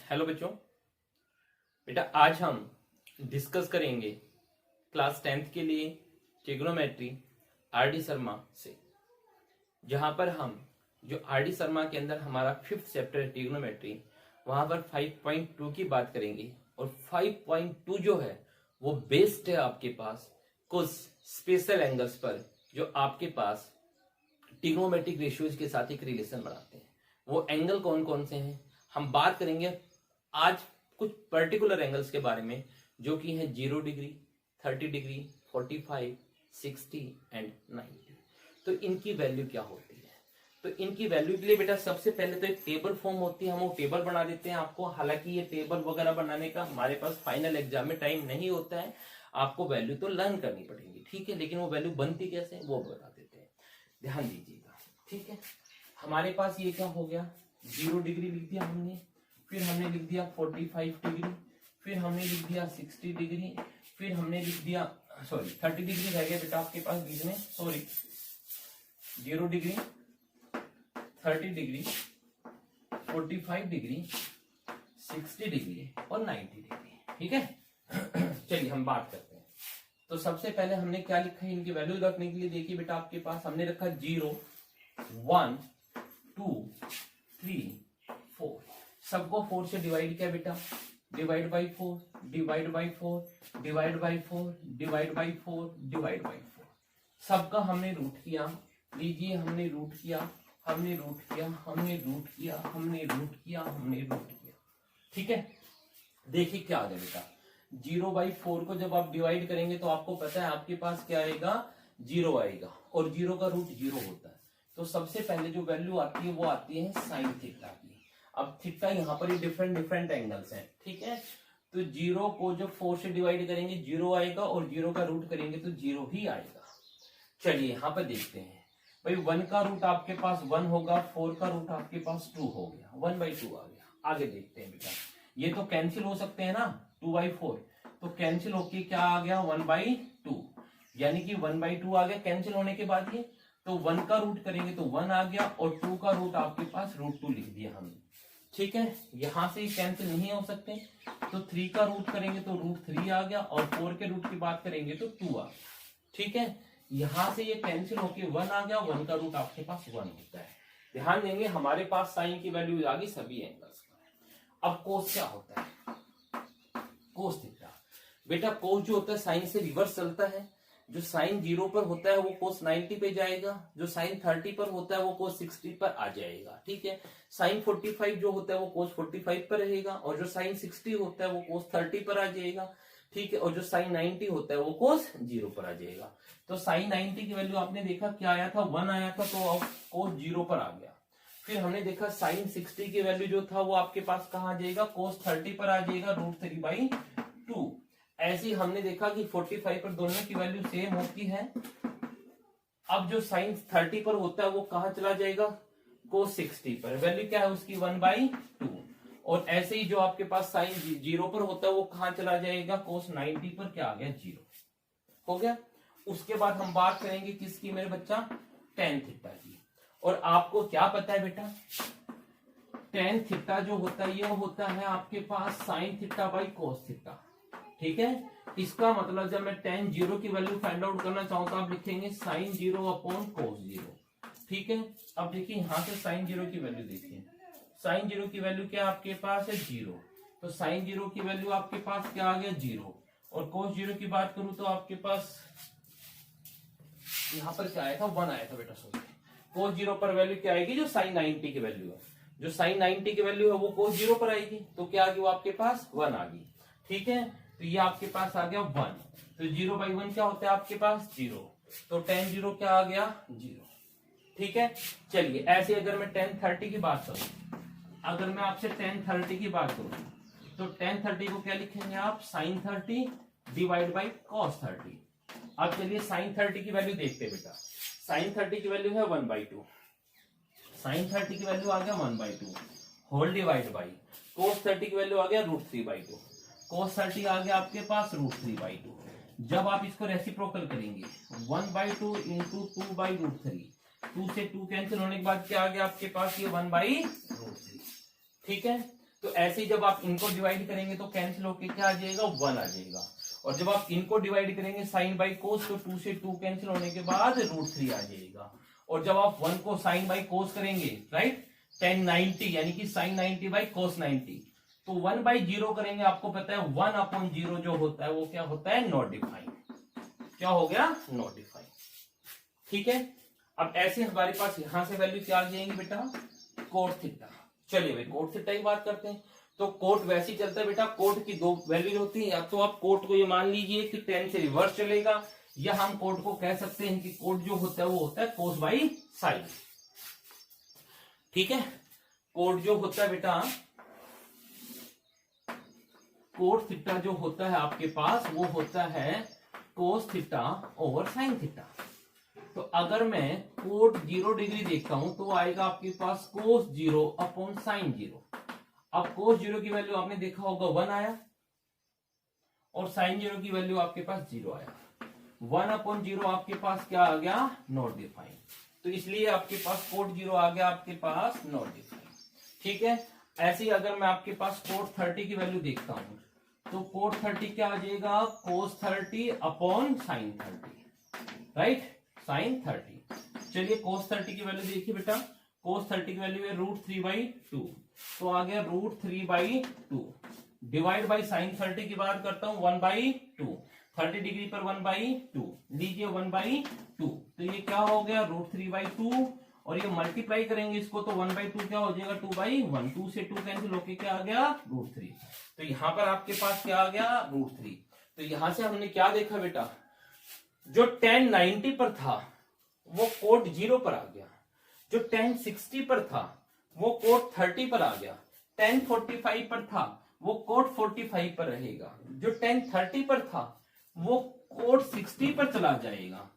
Hello बच्चों, बेटा आज हम डिस्कस करेंगे क्लास 10th के लिए ट्रिग्नोमेट्री आर.डी. शर्मा से, जहां पर हम जो आर.डी. शर्मा के अंदर हमारा 5th चैप्टर है ट्रिग्नोमेट्री, वहां पर 5.2 की बात करेंगे। और 5.2 जो है वो बेस्ड है आपके पास कुछ स्पेशल एंगल्स पर जो आपके पास ट्रिग्नोमेट्रिक रेशियोज के साथ एक रिलेशन बनाते हैं। वो एंगल कौन कौन से हैं हम बात करेंगे आज कुछ पर्टिकुलर एंगल्स के बारे में, जो कि है 0 डिग्री, 30 डिग्री, 45, 60 एंड 90। तो इनकी वैल्यू क्या होती है? तो इनकी वैल्यू के लिए बेटा सबसे पहले तो एक टेबल फॉर्म होती है, हम वो टेबल बना देते हैं आपको। हालांकि ये टेबल वगैरह बनाने का हमारे पास फाइनल एग्जाम में टाइम नहीं होता है, आपको वैल्यू तो लर्न करनी पड़ेगी, ठीक है। लेकिन वो वैल्यू बनती कैसे है वो बता देते हैं, ध्यान दीजिएगा, ठीक है। हमारे पास ये क्या हो गया, 0 डिग्री लिख दिया हमने, फिर हमने लिख दिया 45 डिग्री, फिर हमने लिख दिया 60 डिग्री, फिर हमने लिख दिया 30 डिग्री रह गया बेटा आपके पास बीच में, 0 डिग्री, 30 डिग्री, 45 डिग्री, 60 डिग्री और 90 डिग्री, ठीक है। चलिए हम बात करते हैं। तो सबसे पहले हमने क्या लिखा है इनकी वैल्यू रखने के लिए, देखिए बेटा आपके पास हमने रखा 0, 1, 2, 3, 4, सबको 4 से डिवाइड किया बेटा, divide by 4, divide by 4, divide by 4, divide by 4, divide by 4, सबका हमने रूट किया। लीजिए हमने रूट किया, हमने रूट किया, हमने रूट किया, हमने रूट किया, हमने रूट किया, ठीक है। देखिए क्या आ गया बेटा, 0/4 को जब आप डिवाइड करेंगे तो आपको पता है आपके पास क्या आएगा, 0 आएगा, और 0 का रूट 0 होता है। तो सबसे पहले जो वैल्यू आती है वो आती है साइन थीटा की। अब थीटा यहाँ पर ही डिफरेंट एंगल्स हैं, ठीक है। तो 0 को जब 4 से डिवाइड करेंगे 0 आएगा, और 0 का रूट करेंगे तो 0 ही आएगा। चलिए यहाँ पर देखते हैं भाई, 1 का रूट आपके पास 1 होगा, 4 का रूट आपके पास 2 हो गया, 1/2 आ गया। आगे देखते हैं बेटा, ये तो कैंसिल हो सकते हैं ना, 2/4 तो कैंसिल होके क्या आ गया, 1/2, यानी कि 1/2 आ गया कैंसिल होने के बाद। ये तो 1 का रूट करेंगे तो 1 आ गया, और 2 का रूट आपके पास √2 लिख दिया हमने, ठीक है। यहां से कैंसिल नहीं हो सकते, तो 3 का रूट करेंगे तो √3 आ गया, और 4 के रूट की बात करेंगे तो 2 आ गया, ठीक है। यहां से ये कैंसिल होके 1 आ गया, 1 का रूट आपके पास 1 होता है। ध्यान देंगे हमारे पास साइन की वैल्यू आ गई सभी एंगल्स पर। अब कोस क्या होता है, कोस थीटा बेटा, कोस जो होता है साइन से रिवर्स चलता है। जो साइन 0 पर होता है वो कोस 90 पे जाएगा, जो साइन 30 पर होता है वो कोस 60 पर आ जाएगा, ठीक है। साइन 45 जो होता है वो कोस 45 पर रहेगा, और जो साइन 60 होता है वो कोस 30 पर आ जाएगा, ठीक है। और जो साइन 90 होता है वो कोस 0 पर आ जाएगा। तो साइन 90 की वैल्यू आपने देखा क्या आया था, 1 आया था, तो अब कोस 0 पर आ गया। फिर हमने देखा साइन 60 की वैल्यू जो था वो आपके पास कहाँ आ जाएगा, कोस 30 पर आ जाएगा, √3/2। ऐसे ही हमने देखा कि 45 पर दोनों की वैल्यू सेम होती है। अब जो साइन 30 पर होता है वो कहां चला जाएगा, कोस 60 पर, वैल्यू क्या है उसकी 1/2। और ऐसे ही जो आपके पास साइन 0 पर होता है वो कहां चला जाएगा, कोस 90 पर, क्या आ गया, 0 हो गया। उसके बाद हम बात करेंगे किसकी मेरे बच्चा, tan थीटा की। और आपको क्या पता है बेटा, tan थीटा जो होता है ये होता है आपके पास sin theta by cos theta, ठीक है। इसका मतलब जब मैं tan 0 की वैल्यू फाइंड आउट करना चाहूं तो आप लिखेंगे sin 0/cos 0, ठीक है। अब देखिए यहां से sin 0 की वैल्यू देखिए, sin 0 की वैल्यू क्या आपके पास है, 0, तो sin 0 की वैल्यू आपके पास क्या आ गया, 0। और cos 0 की बात करूं तो आपके पास यहां पर क्या आया था, 1 आया था बेटा, सोचिए cos 0 पर वैल्यू क्या आएगी, जो sin 90 की वैल्यू है, जो sin 90 की वैल्यू है वो cos 0 पर आएगी, तो क्या आ गई वो आपके पास 1 आ गई, ठीक है। तो ये आपके पास आ गया 1, तो 0/1 क्या होता है आपके पास, 0, तो tan 0 क्या आ गया, 0, ठीक है। चलिए ऐसे अगर मैं tan 30 की बात करूं, अगर मैं आपसे tan 30 की बात करूं तो tan 30 को क्या लिखेंगे आप, sin 30 डिवाइड बाई cos 30। अब चलिए sin 30 की वैल्यू देखते हैं बेटा, sin 30 की वैल्यू है 1/2, sin 30 की वैल्यू आ गया 1/2, होल डिवाइड बाई cos 30 की वैल्यू आ गया √3/2, cos 30 आ गया आपके पास √3/2। जब आप इसको रेसिप्रोकल करेंगे 1/2 इंटू 2/√3, 2 से 2 कैंसिल होने के बाद क्या आ गया आपके पास, ये 1/√3, ठीक है। तो ऐसे ही जब आप इनको डिवाइड करेंगे तो कैंसिल होके क्या आ जाएगा, 1 आ जाएगा। और जब आप इनको डिवाइड करेंगे साइन बाई कोस, तो 2 से 2 कैंसिल होने के बाद √3 आ जाएगा। और जब आप 1 को साइन बाई कोस करेंगे, राइट, tan 90 यानी कि साइन 90 बाई कोस 90, तो 1/0 करेंगे। आपको पता है 1/0 जो होता है वो क्या होता है, नॉट डिफाइंड। क्या हो गया, नॉट डिफाइंड। ठीक है, अब ऐसे हमारे पास यहां से वैल्यू क्या आ जाएंगी बेटा, कोट थीटा। चलिए भाई कोट थीटा की बात करते हैं। तो कोट वैसे ही चलता है बेटा, कोट की दो वैल्यू होती है। या तो आप कोट को ये मान लीजिए कि tan से रिवर्स चलेगा, या हम कोट को कह सकते हैं कि कोट जो होता है वो होता है कोस बाई साइन। ठीक है, कोट जो होता है बेटा, कोट थीटा जो होता है आपके पास वो होता है cos theta over sine theta. तो अगर मैं कोट 0 डिग्री देखता हूं तो आएगा आपके पास कोस 0 अपॉन साइन 0। अब कोस 0 की वैल्यू आपने देखा होगा 1 आया, और साइन 0 की वैल्यू आपके पास 0 आया। 1/0 आपके पास क्या आ गया, नॉट डिफाइंड। तो इसलिए आपके पास कोट 0 आ गया आपके पास नॉट डिफाइंड। ठीक है, ऐसे ही अगर मैं आपके पास कोट 30 की वैल्यू देखता हूं तो कोट 30 क्या आ जाएगा, कोस 30 अपॉन साइन 30, राइट, साइन 30। चलिए कोस 30 की वैल्यू देखिए बेटा, कोस 30 की वैल्यू है √3/2, तो आ गया √3/2 डिवाइड बाई साइन 30 की बात करता हूं 1/2, 30 डिग्री पर 1/2 लीजिए 1/2, तो ये क्या हो गया √3/2, और ये मल्टीप्लाई करेंगे इसको तो 1/2 क्या हो जाएगा 2/1, 2 से 2 कैंसिल होके क्या आ गया √3। तो यहां पर आपके पास क्या आ गया √3। तो यहां से हमने क्या देखा बेटा, जो tan 90 पर था वो कोट 0 पर आ गया, जो tan 60 पर था वो कोट 30 पर आ गया, tan 45 पर था वो कोट 45 पर रहेगा, जो tan 30 पर था वो कोट 60 पर चला जाएगा,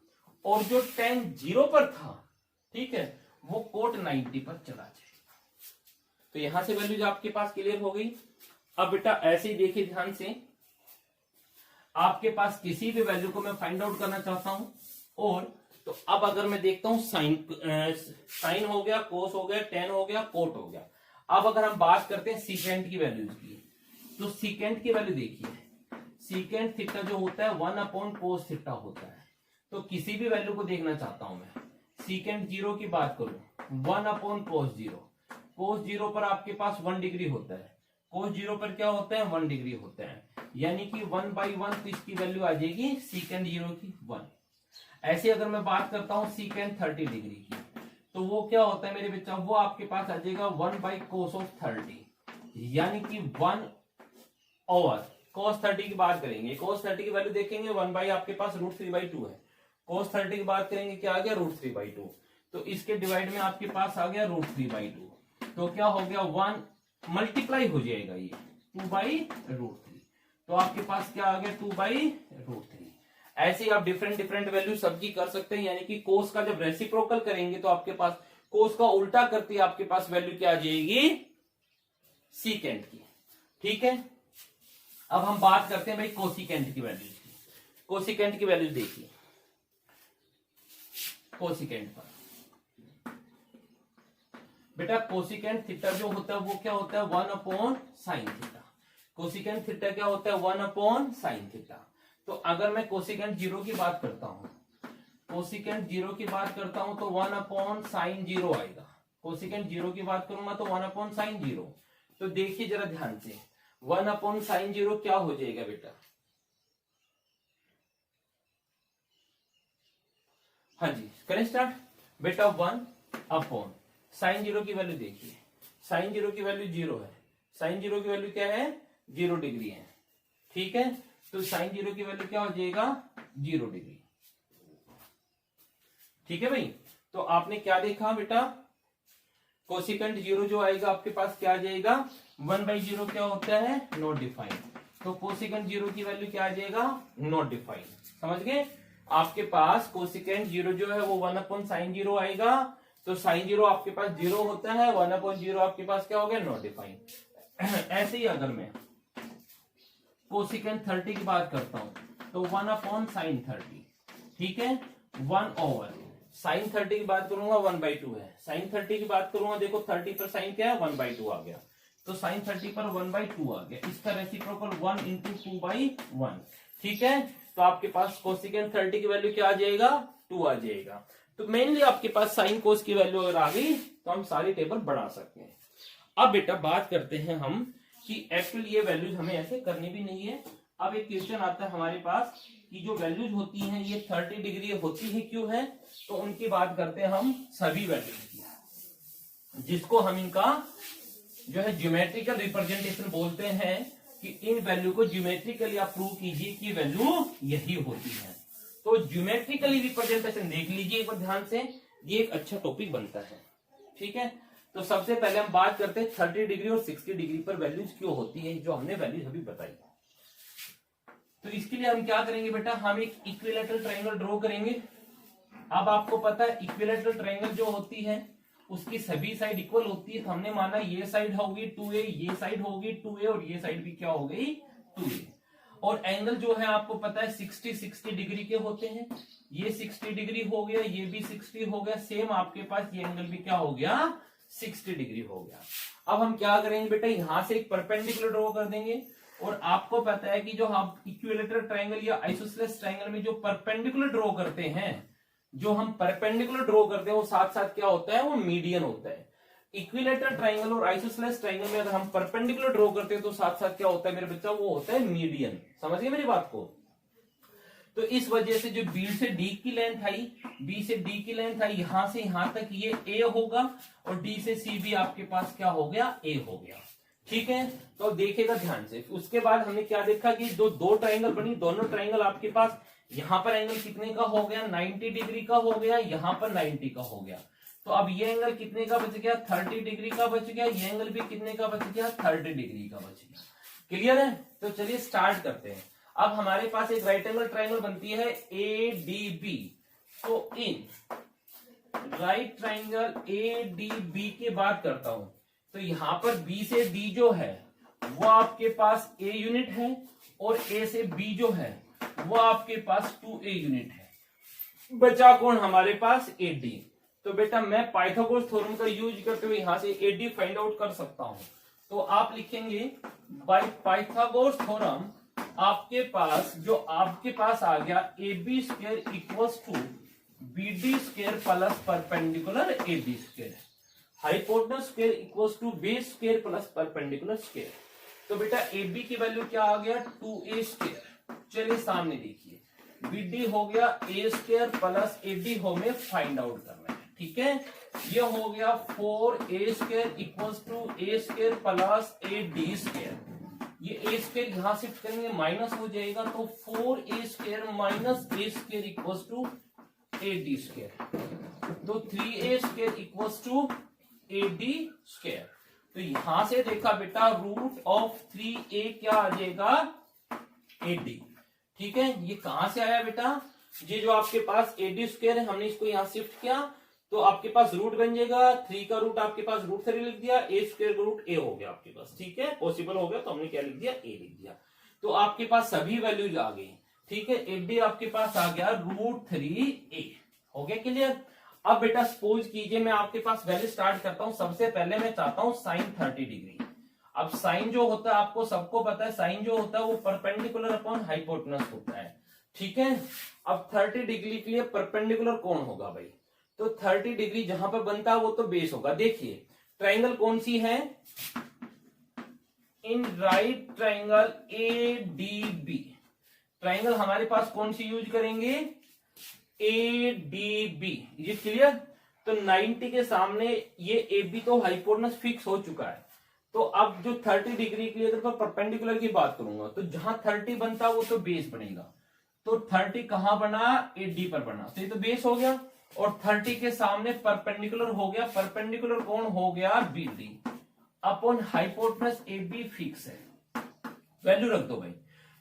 और जो tan 0 पर था, ठीक है, वो कोट 90 पर चला जाएगा। तो यहां से वैल्यूज आपके पास क्लियर हो गई। अब बेटा ऐसे ही देखिए ध्यान से, आपके पास किसी भी वैल्यू को मैं फाइंड आउट करना चाहता हूं, और तो अब अगर मैं देखता हूं साइन हो गया, कोस हो गया, टेन हो गया, कोट हो गया। अब अगर हम बात करते हैं सीकेंट की वैल्यूज की, तो सीकेंट की वैल्यू देखिए, सीकेंट थीटा जो होता है 1/cos थीटा होता है। तो किसी भी वैल्यू को देखना चाहता हूं मैं, सीकेंट 0 की बात करूं 1/cos 0, cos 0 पर आपके पास 1 डिग्री होता है, cos 0 पर क्या होता है 1 डिग्री होता है, यानी कि 1/1, तो इसकी वैल्यू आ जाएगी सीकेंट 0 की 1। ऐसे अगर मैं बात करता हूं सीकेंट 30 डिग्री की, तो वो क्या होता है मेरे बच्चा, वो आपके पास आ जाएगा 1/cos of 30, यानी कि 1 ओवर cos 30 की बात करेंगे, cos 30 की वैल्यू देखेंगे 1 आपके पास √3/2 है, cos 30 की बात करेंगे क्या आ गया √3/2, तो इसके डिवाइड में आपके पास आ गया √3/2, तो क्या हो गया 1 मल्टीप्लाई हो जाएगा ये 2/√3, तो आपके पास क्या आ गया 2/√3। ऐसे ही आप डिफरेंट डिफरेंट वैल्यू सबकी कर सकते हैं, यानी कि कोस का जब रेसिप्रोकल करेंगे तो आपके पास कोस का उल्टा करते आपके पास वैल्यू क्या आ जाएगी सीकेंट की। ठीक है, अब हम बात करते हैं भाई कोसिकेंट की वैल्यू की। कोसिकेंट की वैल्यू देखिए, कोसिकेंट पर बेटा कोसिकेंट थीटा जो होता है वो क्या होता है 1/sin थीटा। कोसिकेंट थीटा क्या होता है 1/sin थीटा। तो अगर मैं कोसिकेंट 0 की बात करता हूं, कोसिकेंट 0 की बात करता हूं तो 1/sin 0 आएगा। कोसिकेंट 0 की बात करूंगा तो 1/sin 0। तो देखिए जरा ध्यान से 1/sin 0 क्या हो जाएगा बेटा, हाँ जी करें स्टार्ट बेटा 1/sin 0 की वैल्यू देखिए, sin 0 की वैल्यू 0 है, sin 0 की वैल्यू क्या है 0 डिग्री है। ठीक है, तो sin 0 की वैल्यू क्या हो जाएगा 0 डिग्री। ठीक है भाई, तो आपने क्या देखा बेटा, कोसिकेंट 0 जो आएगा आपके पास क्या आ जाएगा 1/0 क्या होता है नॉट डिफाइंड, तो कोसिकेंट 0 की वैल्यू क्या आ जाएगा नॉट डिफाइंड। समझ गए, आपके पास कोसिकेंट 0 जो है वो 1/sin 0 आएगा, तो sin 0 आपके पास 0 होता है, 1/0 आपके पास क्या हो गया नॉट डिफाइंड। ऐसे ही अगर मैं कोसिकेंट 30 की बात करता हूं तो 1/sin 30, ठीक है, 1 ओवर sin 30 की बात करूंगा 1/2 है, sin 30 की बात करूंगा देखो 30 पर साइन क्या है 1/2 आ गया, तो साइन 30 पर 1/2 आ गया, इसका रेसिप्रोकल 1 इंटू 2/1। ठीक है, तो आपके पास कोसिकेंट 30 की वैल्यू क्या आ जाएगा, 2 आ जाएगा। तो मेनली आपके पास साइन कोस की वैल्यू अगर आ गई तो हम सारी टेबल बढ़ा सकते हैं। अब बेटा बात करते हैं हम कि एक्चुअली ये वैल्यूज हमें ऐसे करनी भी नहीं है। अब एक क्वेश्चन आता है हमारे पास कि जो वैल्यूज होती हैं ये 30 डिग्री होती है क्यों है, तो उनकी बात करते हैं हम सभी वैल्यूज की, जिसको हम इनका जो है ज्योमेट्रिकल रिप्रेजेंटेशन बोलते हैं कि इन वैल्यू को ज्योमेट्रिकली आप प्रूव कीजिए कि वैल्यू यही होती है। तो ज्योमेट्रिकली रिप्रेजेंटेशन देख लीजिए एक बार ध्यान से, ये एक अच्छा टॉपिक बनता है। ठीक है, तो सबसे पहले हम बात करते हैं 30 डिग्री और 60 डिग्री पर वैल्यूज क्यों होती है, जो हमने वैल्यूज अभी बताई। तो इसके लिए हम क्या करेंगे बेटा, हम एक इक्विलैटरल ट्रायंगल ड्रॉ करेंगे। अब आपको पता है इक्विलैटरल ट्रायंगल जो होती है उसकी सभी साइड इक्वल होती है। तो हमने माना ये साइड होगी 2a, ये साइड होगी 2a और ये साइड भी क्या हो गई 2a। और एंगल जो है आपको पता है 60 डिग्री के होते हैं। ये 60 डिग्री हो गया, ये भी 60 हो गया, सेम आपके पास ये एंगल भी क्या हो गया 60 डिग्री हो गया। अब हम क्या करेंगे बेटा, यहां से एक परपेंडिकुलर ड्रॉ कर देंगे। और आपको पता है कि जो हम इक्विलैटरल ट्रायंगल या आइसोसेलेस ट्रायंगल में जो परपेंडिकुलर ड्रॉ करते हैं, जो हम परपेंडिकुलर ड्रॉ करते हैं वो साथ साथ क्या होता है, वो मीडियन होता है। इक्विलैटरल ट्रायंगल और आइसोसेलेस ट्रायंगल में अगर हम परपेंडिकुलर ड्रॉ करते हैं तो साथ साथ क्या होता है मेरे बच्चा, वो होता है मीडियन। समझ गए मेरी बात को। तो इस वजह से जो बी से डी की लेंथ आई, बी से डी की लेंथ आई, यहां से यहां तक ये ए होगा और डी से सी भी आपके पास क्या हो गया, ए हो गया। ठीक है, तो देखिएगा ध्यान से। उसके बाद हमने क्या देखा कि दो ट्रायंगल बनी, दोनों ट्रायंगल आपके पास यहां पर एंगल कितने का हो गया 90 डिग्री का हो गया, यहां पर 90 का हो गया। तो अब ये एंगल कितने का बच गया 30 डिग्री का बच गया, ये एंगल भी कितने का बच गया 30 डिग्री का बच गया। क्लियर है, तो चलिए स्टार्ट करते हैं। अब हमारे पास एक राइट एंगल ट्रायंगल बनती है ADB। तो इन राइट ट्रायंगल ADB की बात करता हूं, तो यहां पर B से D जो है वो आपके पास A यूनिट है और A से B जो है वो आपके पास 2A यूनिट है। बचा कौन हमारे पास AD। तो बेटा मैं पाइथागोरस थ्योरम का यूज करते हुए यहां से AD फाइंड आउट कर सकता हूं। तो आप लिखेंगे बाय पाइथागोरस थ्योरम आपके पास जो आपके पास आ गया AB square equals to BD square plus perpendicular AB square, hypotenuse square equals to base square plus perpendicular square. तो बेटा AB की वैल्यू क्या आ गया 2A स्क्वायर। चलिए सामने देखिए, BD हो गया A स्क्वायर प्लस AD हमें फाइंड आउट करना है। ठीक है, ये हो गया 4A square equals to A square plus AD square. ये A स्क्वायर यहां शिफ्ट करेंगे माइनस हो जाएगा, तो 4A square minus A square equals to AD square. तो 3A square equals to AD square. तो यहां से देखा बेटा रूट ऑफ 3A क्या आ जाएगा AD। ठीक है, ये कहां से आया बेटा, ये जो आपके पास AD स्क्वायर है हमने इसको यहां शिफ्ट किया तो आपके पास रूट बन जाएगा 3 का रूट आपके पास √3 लिख दिया, A स्क्वायर का रूट A हो गया आपके पास। ठीक है, पॉसिबल हो गया तो हमने क्या लिख दिया A लिख दिया। तो आपके पास सभी वैल्यूज आ गई। ठीक है, AD आपके पास आ गया √3A हो गया। क्लियर। अब बेटा सपोज कीजिए मैं आपके पास वैल्यू स्टार्ट करता हूं। सबसे पहले मैं चाहता हूं साइन 30 डिग्री। अब साइन जो होता है आपको सबको पता है, साइन जो होता है वो परपेंडिकुलर अपॉन हाइपोटेनस होता है। ठीक है, अब 30 डिग्री के लिए परपेंडिकुलर कौन होगा भाई, तो 30 डिग्री जहां पर बनता है वो तो बेस होगा। देखिए ट्रायंगल कौन सी है, in right triangle ADB। Triangle हमारे पास कौन सी यूज करेंगे ADB। ये क्लियर। तो 90 के सामने ये AB तो हाइपोटेनस फिक्स हो चुका है। तो अब जो 30 डिग्री के लिए अगर मैं परपेंडिकुलर की बात करूंगा तो जहां 30 बनता वो तो बेस बनेगा। तो 30 कहां बना AD पर बना, तो ये तो बेस हो गया। और 30 के सामने परपेंडिकुलर हो गया, परपेंडिकुलर कौन हो गया BD upon hypotenuse AB fix है। वैल्यू रख दो भाई,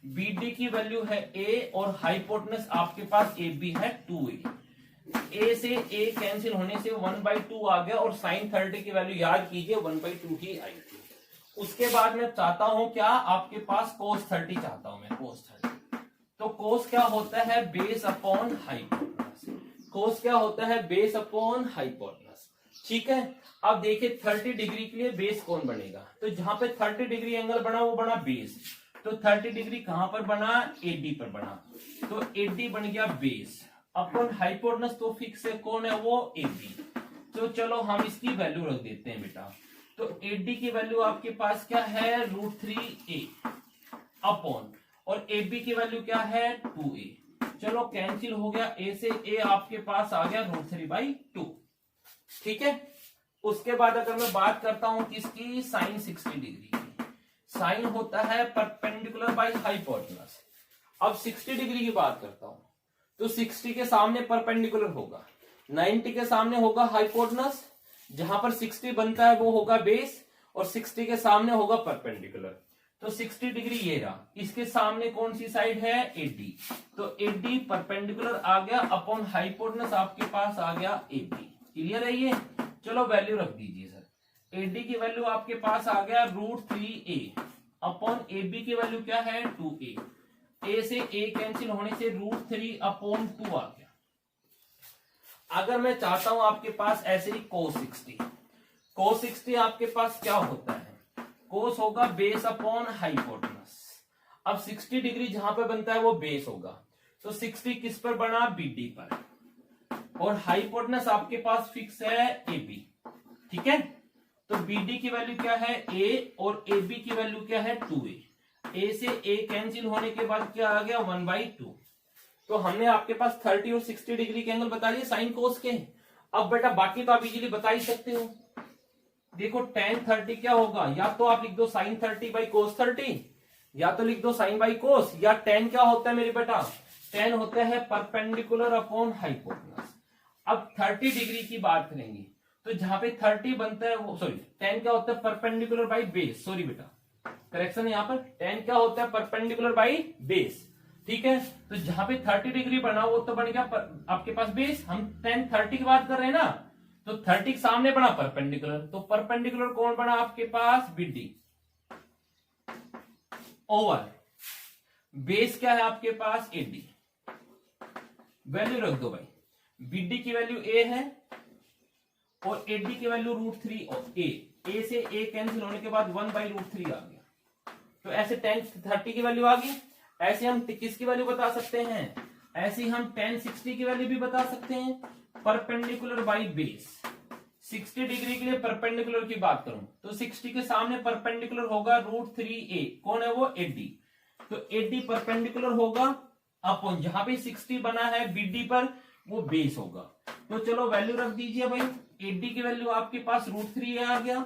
BD की वैल्यू है A और हाइपोटेनस आपके पास AB है 2A। A से A कैंसिल होने से 1/2 आ गया और साइन 30 की वैल्यू याद कीजिए 1/2 ही आई थी। उसके बाद मैं चाहता हूं क्या आपके पास cos 30 चाहता हूं मैं cos 30। तो cos क्या होता है बेस अपॉन हाइपोटेनस। cos क्या होता है बेस अपॉन हाइपोटेनस। ठीक है। अब देखिए 30 डिग्री के लिए बेस कौन बनेगा, तो जहां पे 30 डिग्री एंगल बना वो बना बेस, तो 30 डिग्री कहां पर बना, एडी पर बना, तो एडी बन गया बेस अपन हाइपोटेनस तो फिक्स है कौन है वो एबी। तो चलो हम इसकी वैल्यू रख देते हैं बेटा, तो एडी की वैल्यू आपके पास क्या है √3a अपॉन, और एबी की वैल्यू क्या है 2a। चलो कैंसिल हो गया, ए से ए आपके पास आ गया √3/2। ठीक है। उसके बाद अगर मैं बात करता हूं किसकी, साइन 60 डिग्री की, साइन होता है परपेंडिकुलर बाई हाइपोटेनस। अब 60 डिग्री की बात करता हूं, तो 60 के सामने परपेंडिकुलर होगा, 90 के सामने होगा हाइपोटेनस, जहां पर 60 बनता है वो होगा बेस, और 60 के सामने होगा परपेंडिकुलर। तो 60 डिग्री ये रहा, इसके सामने कौन सी साइड है, एडी, तो एडी परपेंडिकुलर आ गया अपॉन हाइपोटेनस आपके पास आ गया एबी। क्लियर है ये। चलो वैल्यू रख दीजिए सर, एडी की वैल्यू आपके पास आ गया √3a अपॉन एबी की वैल्यू क्या है 2a, ए से ए कैंसिल होने से √3/2 आ गया। अगर मैं चाहता हूं आपके पास ऐसे ही cos 60 आपके पास क्या होता है, कोस होगा बेस अपॉन हाइपोटेनस। अब 60 डिग्री जहां पर बनता है वो बेस होगा, तो 60 किस पर बना, बीडी पर, और हाइपोटेनस आपके पास फिक्स है एबी। ठीक है। तो बीडी की वैल्यू क्या है ए, और एबी की वैल्यू क्या है 2a, ए से ए कैंसिल होने के बाद क्या आ गया 1/2। तो हमने आपके पास 30 और 60 डिग्री के एंगल बता दिए साइन कोस के। अब बेटा बाकी तो आप इजीली बता ही सकते हो, देखो tan 30 क्या होगा, या तो आप लिख दो sin 30/cos 30, या तो लिख दो sin बाई कोस, या tan क्या होता है मेरे बेटा, tan होता है परपेंडिकुलर अपॉन हाइपोटेनस। अब 30 डिग्री की बात करेंगे, तो जहां पे 30 बनता है वो, सॉरी tan क्या होता है परपेंडिकुलर बाई बेस, सॉरी बेटा करेक्शन यहाँ पर, tan क्या होता है परपेंडिकुलर बाई बेस। ठीक है। तो जहां पे 30 डिग्री बना वो तो बन गया आपके पास बेस, हम tan 30 की बात कर रहे हैं ना, तो 30 के सामने बना परपेंडिकुलर, तो परपेंडिकुलर कौन बना आपके पास, बीडी, ओवर बेस क्या है आपके पास एडी। वैल्यू रख दो भाई, बीडी की वैल्यू ए है और एडी की वैल्यू √3a, ए से ए कैंसिल होने के बाद 1/√3 आ गया। तो ऐसे tan 30 की वैल्यू आ गई। ऐसे हम किसकी वैल्यू बता सकते हैं, ऐसे हम tan 60 की वैल्यू भी बता सकते हैं, परपेंडिकुलर बाई बेस। 60 डिग्री के लिए परपेंडिकुलर की बात करूं तो 60 के सामने परपेंडिकुलर होगा √3a, कौन है वो एडी, तो एडी परपेंडिकुलर होगा अपॉन जहां पे 60 बना है बीडी पर वो बेस होगा। तो चलो वैल्यू रख दीजिए भाई, एडी की वैल्यू आपके पास √3a आ गया,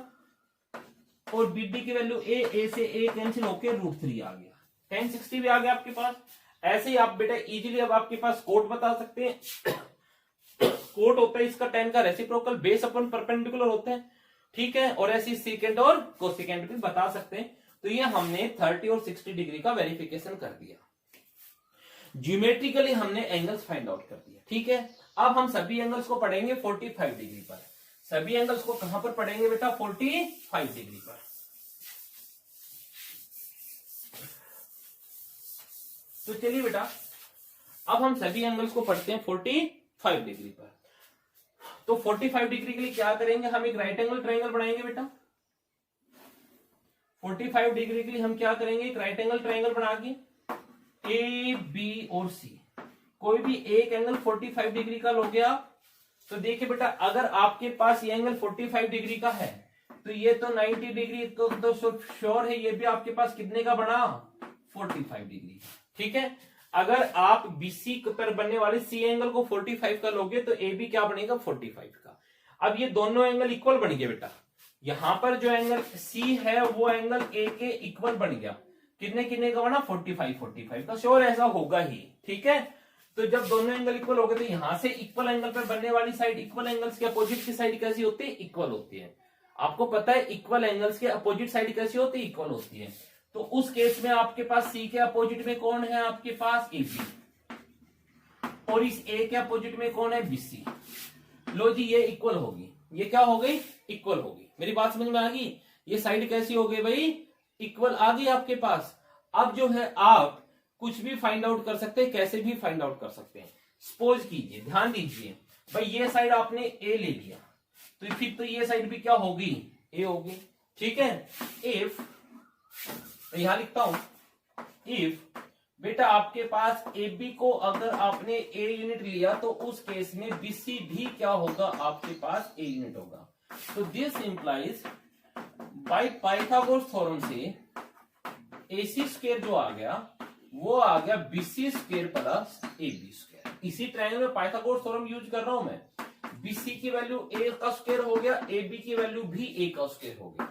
और बीडी की वैल्यू ए से ए कैंसिल होकर √3 आ गया, tan 60 भी आ गया आपके पास। ऐसे ही आप बेटा इजीली अब आपके पास कोट बता सकते हैं, कोट होता है इसका tan का रेसिप्रोकल, बेस अपन परपेंडिकुलर होते हैं। ठीक है। और ऐसे सीकेंट और कोसेकेंट भी बता सकते हैं। तो ये हमने 30 और 60 डिग्री का वेरिफिकेशन कर दिया, ज्योमेट्रिकली हमने एंगल्स फाइंड आउट कर दिया। ठीक है। अब हम सभी एंगल्स को पढ़ेंगे 45 डिग्री पर। सभी एंगल्स को कहां पर पढ़ेंगे बेटा, 45 डिग्री पर। तो चलिए बेटा अब हम सभी एंगल्स को पढ़ते हैं 45 डिग्री पर। तो 45 डिग्री के लिए क्या करेंगे, हम एक राइट एंगल ट्रायंगल बनाएंगे बेटा। 45 डिग्री के लिए हम क्या करेंगे, एक राइट एंगल ट्रायंगल बना के ए बी और सी, कोई भी एक एंगल 45 डिग्री का लोगे आप। तो देखिए बेटा अगर आपके पास ये एंगल 45 डिग्री का है तो ये तो 90 डिग्री तो श्योर है, ये भी आपके पास कितने का बना, 45 डिग्री। ठीक है। अगर आप बीसी पर बनने वाले सी एंगल को 45 का लोगे तो ए बी क्या बनेगा, 45 का। अब ये दोनों एंगल इक्वल बन गए बेटा, यहां पर जो एंगल सी है वो एंगल ए के इक्वल बन गया, कितने कितने का बना, 45 का, श्योर ऐसा होगा ही। ठीक है। तो जब दोनों एंगल इक्वल हो गए तो यहां से इक्वल एंगल पर बनने वाली साइड, इक्वल एंगल्स के अपोजिट की साइड कैसी होती है, इक्वल होती है। आपको पता है इक्वल एंगल्स के अपोजिट साइड कैसी होती है, इक्वल होती है। तो उस केस में आपके पास सी के अपोजिट में कौन है, आपके पास ए बी, और इस ए के अपोजिट में कौन है, बीसी। लो जी ये इक्वल होगी, ये क्या हो गई, इक्वल होगी। मेरी बात समझ में आ गई, ये साइड कैसी हो गई भाई, इक्वल आ गई आपके पास। अब जो है आप कुछ भी फाइंड आउट कर सकते हैं, कैसे भी फाइंड आउट कर सकते हैं। सपोज कीजिए, ध्यान दीजिए भाई, ये साइड आपने ए ले लिया, तो तो फिर तो ये साइड भी क्या होगी, ए होगी। ठीक है, इफ, यहां लिखता हूं, इफ बेटा आपके पास ए बी को अगर आपने ए यूनिट लिया तो उस केस में बी सी भी क्या होगा, आपके पास ए यूनिट होगा। तो this implies by Pythagoras theorem से ए सी स्क्वायर जो आ गया वो आ गया B C square plus A B square. इसी ट्रायंगल में पाइथागोरस थ्योरम यूज कर रहा हूं मैं। बी सी की वैल्यू ए का स्क्वायर हो गया, ए बी की वैल्यू भी ए का स्क्वायर हो गया,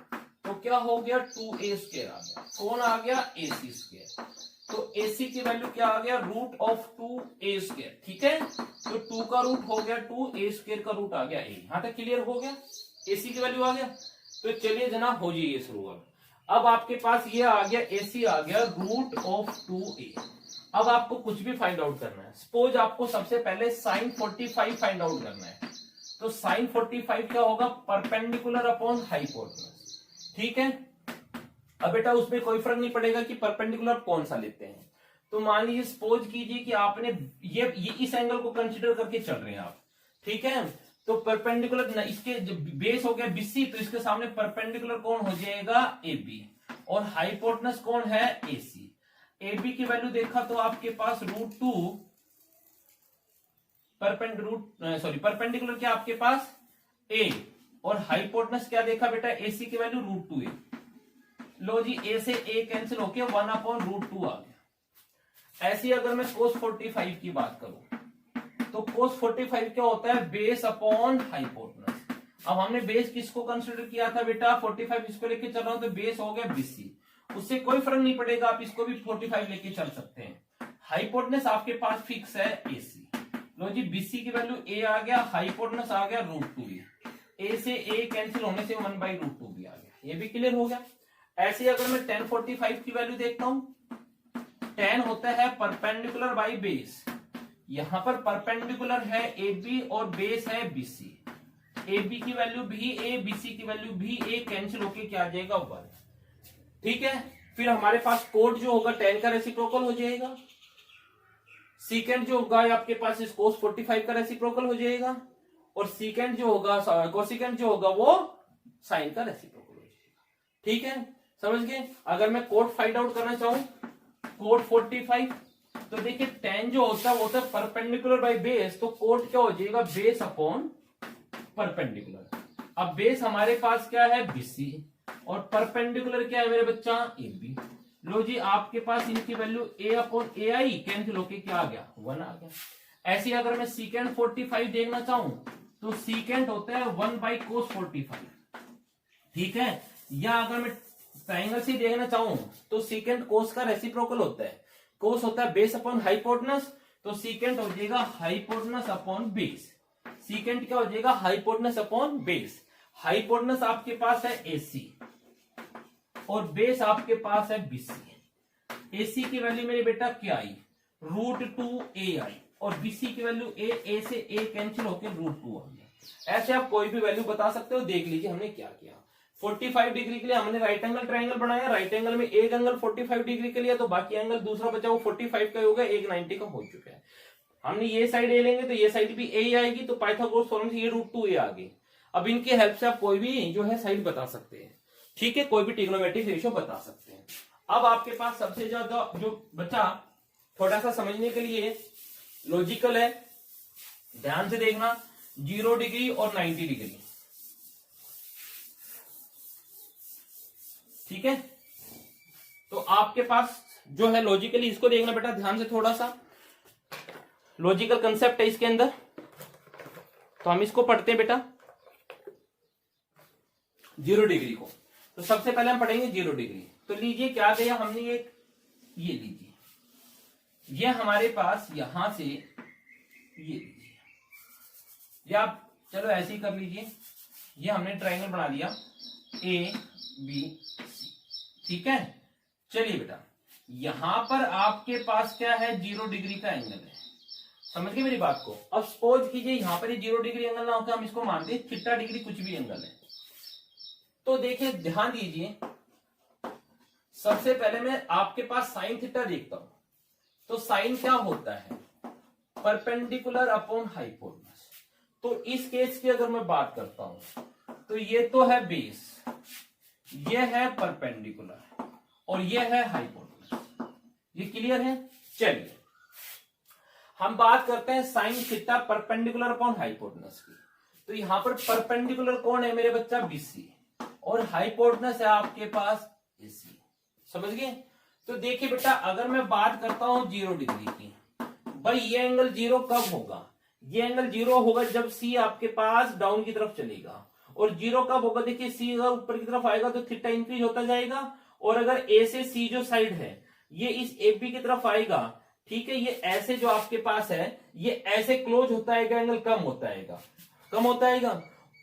तो क्या हो गया 2a स्क्वायर आ गया। कौन आ गया, ए सी स्क्वायर। तो ए सी की वैल्यू क्या आ गया, रूट ऑफ 2a स्क्वायर। ठीक है, तो 2 का रूट हो गया 2, a स्क्वायर का रूट आ गया a। यहां तक क्लियर हो गया, ए सी की वैल्यू आ गया। तो चलिए जनाब हो जाइए शुरू। अब आपके पास ये आ गया, ए सी आ गया रूट ऑफ 2a। अब आपको कुछ भी फाइंड आउट करना है। सपोज आपको सबसे पहले साइन 45 फाइंड आउट करना है, तो साइन 45 क्या होगा, परपेंडिकुलर अपॉन हाइपोटेनस। ठीक है, अब बेटा उसमें कोई फर्क नहीं पड़ेगा कि परपेंडिकुलर कौन सा लेते हैं। तो मान लीजिए सपोज कीजिए कि आपने ये इस एंगल को कंसीडर करके चल रहे हैं आप। ठीक है, तो परपेंडिकुलर इसके बेस हो गया बीसी, तो इसके सामने परपेंडिकुलर कौन हो जाएगा, ए बी, और हाइपोटेनस कौन है, ए सी। ए बी की वैल्यू देखा तो आपके पास √2 परपेंडिकुलर क्या आपके पास ए, और हाइपोटेनस क्या देखा बेटा, ए सी की वैल्यू √2a। लो जी, ए से ए कैंसिल होके 1/√2 आ गया। ऐसी अगर मैं cos 45 की बात करूं तो cos 45 क्या होता है, बेस अपॉन हाइपोटेनस। अब हमने बेस किसको कंसीडर किया था बेटा, 45 इसको लेके चल रहा हूं तो बेस हो गया बीसी, उससे कोई फर्क नहीं पड़ेगा, आप इसको भी 45 लेके चल सकते हैं। हाइपोटेनस आपके पास फिक्स है एसी। लो जी, बीसी की वैल्यू ए आ गया, हाइपोटेनस आ गया √2a, ए से ए कैंसिल होने से 1/√2 भी आ गया। ये भी क्लियर हो गया। ऐसे अगर मैं tan 45 की वैल्यू देखता हूं, tan होता है परपेंडिकुलर बाई बेस। यहां पर परपेंडिकुलर है ए बी और बेस है बीसी। ए बी की वैल्यू भी ए, बीसी की वैल्यू भी ए, कैंसिल होके क्या आ जाएगा 1। ठीक है, फिर हमारे पास कोड जो होगा tan का रेसिप्रोकल हो जाएगा, सीकेंड जो होगा आपके पास इस cos 45 का रेसिप्रोकल हो जाएगा, और सीकेंड जो होगा, कोसिकेंड जो होगा वो साइन का रेसिप्रोकल हो जाएगा। ठीक है, समझ गए। अगर मैं कोड फाइंड आउट करना चाहूं, कोड 45, तो देखिए tan जो होता है वो होता है परपेंडिकुलर बाय बेस, तो कोड क्या हो जाएगा, बेस अपॉन परपेंडिकुलर। अब बेस हमारे पास क्या है, बीसी, और परपेंडिकुलर क्या है मेरे बच्चा, ए बी। लो जी, आपके पास इनकी value a upon A I, cancel होके क्या आ गया, 1 आ गया। ऐसे अगर मैं सीकेंड 45 देखना चाहूं तो सीकेंड होता है 1/cos 45। ठीक है, या अगर मैं ट्राइंगल से देखना चाहूं तो सीकेंड कोस का रेसिप्रोकल होता है। कोस होता है बेस अपॉन हाइपोटेनस, तो सीकेंड हो जाएगा हाइपोटेनस अपॉन बेस। सीकेंड क्या हो जाएगा, हाइपोटेनस अपॉन बेस। हाइपोटेनस आपके पास है एसी और बेस आपके पास है बीसी। एसी की वैल्यू मेरे बेटा क्या आई, √2a आई, और बीसी की वैल्यू ए से ए कैंसिल होकर √2 आ गया। ऐसे आप कोई भी वैल्यू बता सकते हो। देख लीजिए हमने क्या किया, 45 डिग्री के लिए हमने राइट एंगल ट्राइंगल बनाया। राइट एंगल में एक एंगल 45 डिग्री के लिए, तो बाकी एंगल दूसरा बचा वो 45 का होगा, एक 90 का हो चुका है। हमने ये साइड ए लेंगे तो ये साइड भी ए ही आएगी, तो पाइथागोरस थ्योरम से ये √2a आ गई। अब इनकी हेल्प से आप कोई भी जो है साइड बता सकते हैं। ठीक है, कोई भी ट्रिग्नोमेट्रिक रेशियो बता सकते हैं। अब आपके पास सबसे ज्यादा जो बचा, थोड़ा सा समझने के लिए लॉजिकल है, ध्यान से देखना, 0 डिग्री और 90 डिग्री। ठीक है, तो आपके पास जो है लॉजिकली इसको देखना बेटा ध्यान से, थोड़ा सा लॉजिकल कंसेप्ट है इसके अंदर, तो हम इसको पढ़ते हैं बेटा 0 डिग्री को। तो सबसे पहले हम पढ़ेंगे 0 डिग्री। तो लीजिए क्या दिया हमने, एक ये लीजिए, ये हमारे पास यहां से ये लीजिए, या आप चलो ऐसे ही कर लीजिए, ये हमने ट्रायंगल बना लिया ए बी सी। ठीक है, चलिए बेटा यहां पर आपके पास क्या है, 0 डिग्री का एंगल है। समझ गए मेरी बात को। अब सपोज कीजिए यहां पर 0 डिग्री एंगल ना होकर हम इसको मानते हैं थीटा डिग्री, कुछ भी एंगल है। तो देखिए ध्यान दीजिए, सबसे पहले मैं आपके पास साइन थीटा देखता हूं, तो साइन क्या होता है, परपेंडिकुलर अपॉन हाइपोटेनस। तो इस केस की अगर मैं बात करता हूं तो ये तो है बेस, ये है परपेंडिकुलर और ये है हाइपोटेनस। ये क्लियर है? चलिए हम बात करते हैं sine theta perpendicular upon hypotenuse की। तो यहां पर परपेंडिकुलर कौन है मेरे बच्चा? बीसी, और हाइपोटेनस है आपके पास एसी। समझ गए? तो देखिए बेटा, अगर मैं बात करता हूं 0 डिग्री की, भाई ये एंगल 0 कब होगा? ये एंगल 0 होगा जब सी आपके पास डाउन की तरफ चलेगा। और 0 कब होगा? देखिए सी अगर ऊपर की तरफ आएगा तो थीटा इंक्रीज होता जाएगा, और अगर ए से सी जो साइड है ये इस ए बी की तरफ आएगा, ठीक है, ये ऐसे जो आपके पास है ये ऐसे क्लोज होता है, एंगल कम होता है, कम होता है।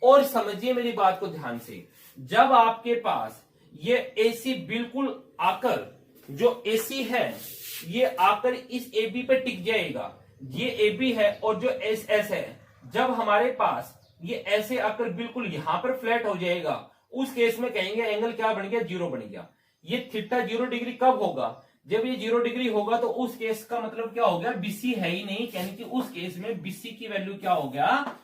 और समझिए मेरी बात को ध्यान से, जब आपके पास ये एसी बिल्कुल आकर, जो एसी है ये आकर इस ए बी पे टिक जाएगा, ये ए बी है और जो एस एस है, जब हमारे पास ये ऐसे आकर बिल्कुल यहां पर फ्लैट हो जाएगा, उस केस में कहेंगे एंगल क्या बन गया? 0 बन गया। ये थीटा 0 डिग्री कब होगा? जब ये 0 डिग्री होगा, तो उस केस का मतलब क्या हो गया? बीसी है ही नहीं, यानी कि उस केस में बीसी की वैल्यू क्या हो गया?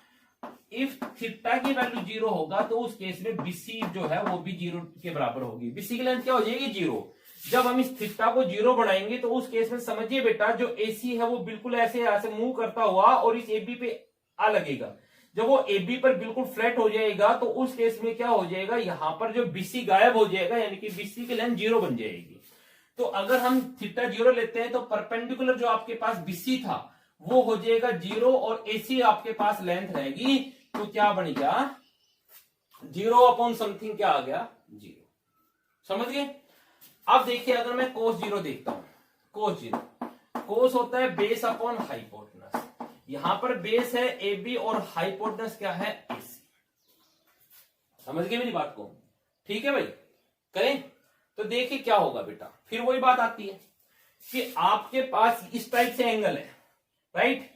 इफ थीटा की वैल्यू 0 होगा तो उस केस में बीसी जो है वो भी 0 के बराबर होगी। बीसी की लेंथ क्या हो जाएगी? 0। जब हम इस थीटा को 0 बनाएंगे तो उस केस में समझिए बेटा, जो एसी है वो बिल्कुल ऐसे मूव करता हुआ और इस एबी पे आ लगेगा। जब वो एबी पर बिल्कुल फ्लैट हो जाएगा तो उस केस में क्या हो जाएगा? यहां पर जो बीसी गायब हो जाएगा, यानी कि बीसी की लेंथ 0 बन जाएगी। तो अगर हम थीटा 0 लेते हैं तो परपेंडिकुलर जो आपके पास बीसी था वो हो जाएगा 0, और एसी आपके पास लेंथ रहेगी, तो क्या बन गया? 0 अपॉन समथिंग क्या आ गया? 0। समझ गए? अब देखिए, अगर मैं कोस 0 देखता हूं, कोस 0, कोस होता है बेस अपॉन हाइपोटेनस। यहां पर बेस है ए बी और हाइपोटेनस क्या है? एसी। समझ गए मेरी बात को? ठीक है भाई, करें? तो देखिए क्या होगा बेटा, फिर वही बात आती है कि आपके पास इस टाइप से एंगल है, राइट?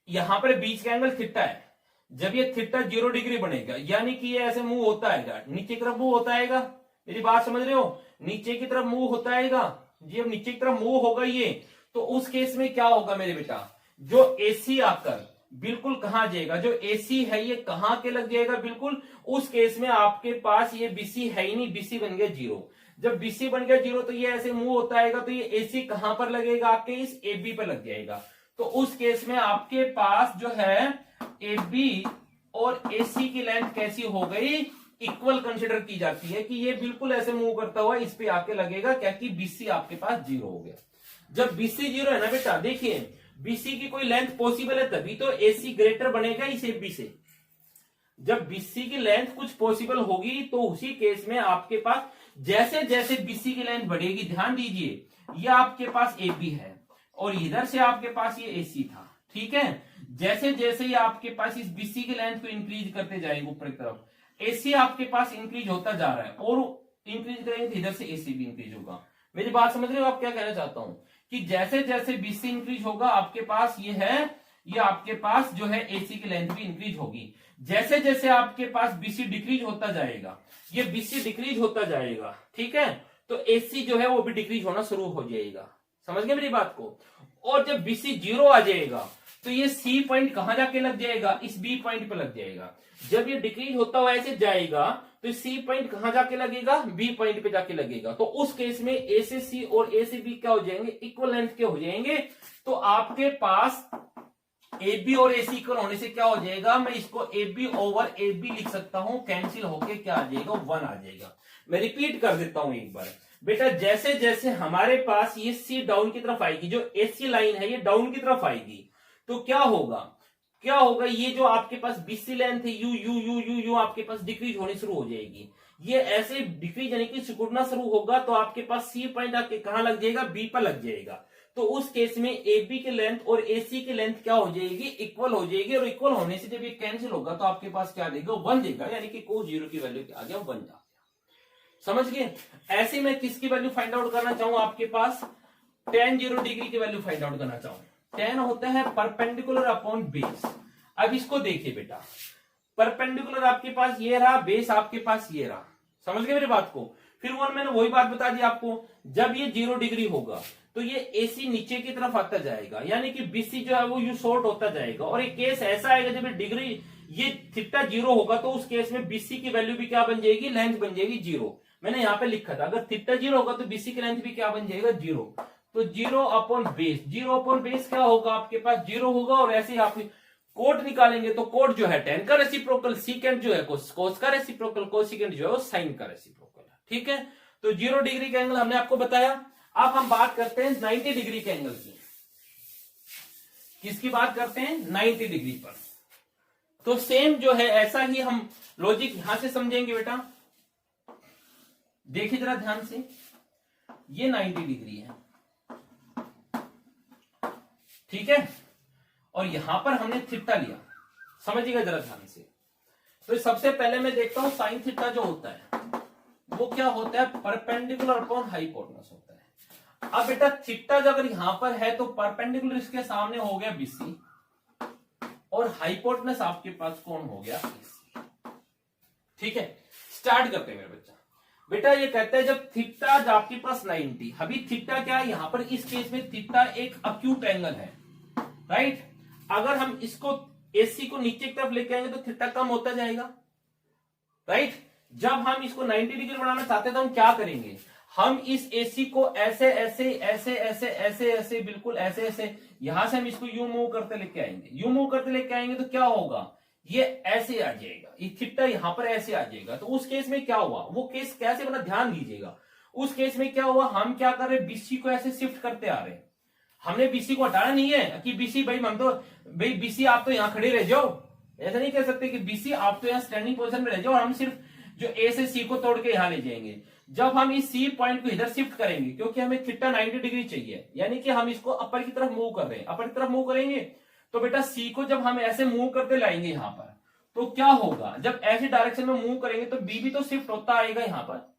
यहां पर बीच का एंगल थीटा है। जब ये थीटा 0 डिग्री बनेगा, यानी कि ये ऐसे मूव होता है, नीचे की तरफ मूव होता है। मेरी बात समझ रहे हो? नीचे की तरफ मूव होता है। जब नीचे की तरफ मूव होगा ये, तो उस केस में क्या होगा मेरे बेटा? जो एसी आकर बिल्कुल कहां जाएगा? जो एसी है ये कहां के लग जाएगा? बिल्कुल उस केस में आपके पास ये बीसी है ही नहीं, बीसी बन गया 0। जब बीसी बन गया 0 तो ये ऐसे मूव होता है, तो ये एसी कहां पर लगेगा? आपके इस एबी पर लग जाएगा। तो उस केस में आपके पास जो है एबी और एसी की लेंथ कैसी हो गई? इक्वल कंसिडर की जाती है कि ये बिल्कुल ऐसे मूव करता हुआ इस पे आके लगेगा, क्या कि बीसी आपके पास 0 हो गया। जब बीसी 0 है ना बेटा, देखिए बीसी की कोई लेंथ पॉसिबल है तभी तो एसी ग्रेटर बनेगा इस एबी से। जब बीसी की लेंथ कुछ पॉसिबल होगी तो उसी केस में आपके पास जैसे जैसे बीसी की लेंथ बढ़ेगी, ध्यान दीजिए, ये आपके पास एबी है और इधर से आपके पास ये एसी था, ठीक है? जैसे जैसे ये आपके पास इस बीसी की लेंथ को इंक्रीज करते जाएंगे ऊपर की तरफ, एसी आपके पास इंक्रीज होता जा रहा है, और इंक्रीज करेंगे तो इधर से एसी भी इंक्रीज होगा। मेरी बात समझ रहे हो? आप क्या कहना चाहता हूं कि जैसे जैसे बीसी इंक्रीज होगा आपके पास ये है, ये आपके पास जो है एसी की लेंथ भी इंक्रीज होगी। जैसे जैसे आपके पास बीसी डिक्रीज होता जाएगा, ये बीसी डिक्रीज होता जाएगा, ठीक है, तो एसी जो है वो भी डिक्रीज होना शुरू हो जाएगा। समझ गए मेरी बात को? और जब बीसी 0 आ जाएगा तो ये सी पॉइंट कहां जाके लग जाएगा? इस बी पॉइंट पे लग जाएगा। जब ये डिक्रीज होता हुआ ऐसे जाएगा तो सी पॉइंट कहां जाके लगेगा? बी पॉइंट पे जाके लगेगा। तो उस केस में ए से सी और ए से बी क्या हो जाएंगे? इक्वल लेंथ के हो जाएंगे। तो आपके पास ए बी और एसी इक्वल होने से क्या हो जाएगा? मैं इसको A B over A B लिख सकता हूं, कैंसिल होके क्या आ जाएगा? 1 आ जाएगा। मैं रिपीट कर देता हूं एक बार बेटा, जैसे जैसे हमारे पास ये सी डाउन की तरफ आएगी, जो एसी लाइन है ये डाउन की तरफ आएगी, तो क्या होगा? क्या होगा? ये जो आपके पास बीसी लेंथ है you you you you you आपके पास डिक्रीज होनी शुरू हो जाएगी। ये ऐसे डिक्रीज यानी कि सिकुड़ना शुरू होगा तो आपके पास सी पॉइंट आके कहां लग जाएगा? बी पर लग जाएगा। तो उस केस में ए बी की लेंथ और एसी की लेंथ क्या हो जाएगी? इक्वल हो जाएगी। और इक्वल होने से जब ये कैंसिल होगा तो आपके पास क्या देगा? 1 देगा, यानी कि कोस 0 की वैल्यू क्या आ गया? 1 आ गया। समझ गए? ऐसे मैं किसकी वैल्यू फाइंड आउट करना चाहूं? आपके पास tan 0 डिग्री की वैल्यू फाइंड आउट करना चाहूं। tan होता है परपेंडिकुलर अपॉन बेस। अब इसको देखिए बेटा, परपेंडिकुलर आपके पास ये रहा, बेस आपके पास ये रहा। समझ गए मेरी बात को? फिर वो मैंने वही बात बता दी आपको, जब ये 0 डिग्री होगा तो ये एसी नीचे की तरफ आता जाएगा, यानी कि बीसी जो है वो यू शॉर्ट होता जाएगा। और एक केस ऐसा आएगा जब ये डिग्री ये थीटा 0 होगा तो उस केस में बीसी की वैल्यू भी क्या बन जाएगी, लेंथ बन जाएगी 0। मैंने यहां पे लिखा था अगर थीटा 0 होगा तो बीसी की लेंथ भी क्या बन जाएगा 0। तो 0/बेस क्या होगा आपके पास 0 होगा। और ऐसे ही आप कोट निकालेंगे तो कोट जो है tan का रेसिप्रोकल, सीकेंट जो है कोस का रेसिप्रोकल, कोसिकेंट जो है वो साइन का रेसिप्रोकल है। ठीक है, तो 0 डिग्री का एंगल हमने आपको बताया। अब हम बात करते हैं 90 डिग्री के एंगल की। किसकी बात करते हैं, 90 डिग्री पर। तो सेम जो है ऐसा ही हम लॉजिक यहां से समझेंगे बेटा। देखिए जरा ध्यान से, ये 90 डिग्री है, ठीक है, और यहां पर हमने थीटा लिया, समझिएगा जरा ध्यान से। तो सबसे पहले मैं देखता हूं साइन थीटा जो होता है वो क्या होता है, परपेंडिकुलर अपॉन हाइपोटेनस होता है। अब बेटा थीटा जो अगर यहां पर है तो परपेंडिकुलर इसके सामने हो गया बीसी और हाइपोटेनस आपके पास कौन हो गया, एसी। ठीक है, स्टार्ट करते हैं मेरे बच्चा। बेटा ये कहता है जब थीटा आपके पास 90, अभी थीटा क्या है यहां पर, इस केस में थीटा एक अक्यूट एंगल है, राइट। अगर हम इसको एसी को नीचे की तरफ लेके आएंगे तो थीटा कम होता जाएगा, राइट। जब हम इसको 90 डिग्री बनाना चाहते हैं तो हम क्या करेंगे, हम इस एसी को ऐसे ऐसे ऐसे ऐसे ऐसे ऐसे बिल्कुल ऐसे ऐसे यहां से हम इसको यू मूव करते लेके आएंगे। यू मूव करते लेके आएंगे तो क्या होगा, ये ऐसे आ जाएगा, ये थीटा यहां पर ऐसे आ जाएगा। तो उस केस में क्या हुआ, वो केस कैसे बना ध्यान दीजिएगा। उस केस में क्या हुआ, हम क्या कर रहे हैं, बीसी को ऐसे शिफ्ट करते आ रहे हैं। हमने बीसी को हटाना नहीं है कि बीसी भाई हम तो भाई बीसी आप तो यहां खड़े रह जाओ, ऐसा नहीं कह सकते कि बीसी आप तो यहां स्टैंडिंग पोजीशन में रह जाओ और हम सिर्फ जो ए से सी को तोड़ के यहां ले जाएंगे। जब हम इस सी पॉइंट को इधर शिफ्ट करेंगे क्योंकि हमें थीटा 90 डिग्री चाहिए, यानी कि हम इसको अपर की तरफ मूव कर रहे हैं, अपर की तरफ मूव करेंगे तो बेटा सी को जब हम ऐसे मूव करते लाएंगे यहां पर तो क्या होगा, जब ऐसी डायरेक्शन में मूव करेंगे तो बी भी तो शिफ्ट होता आएगा यहां पर,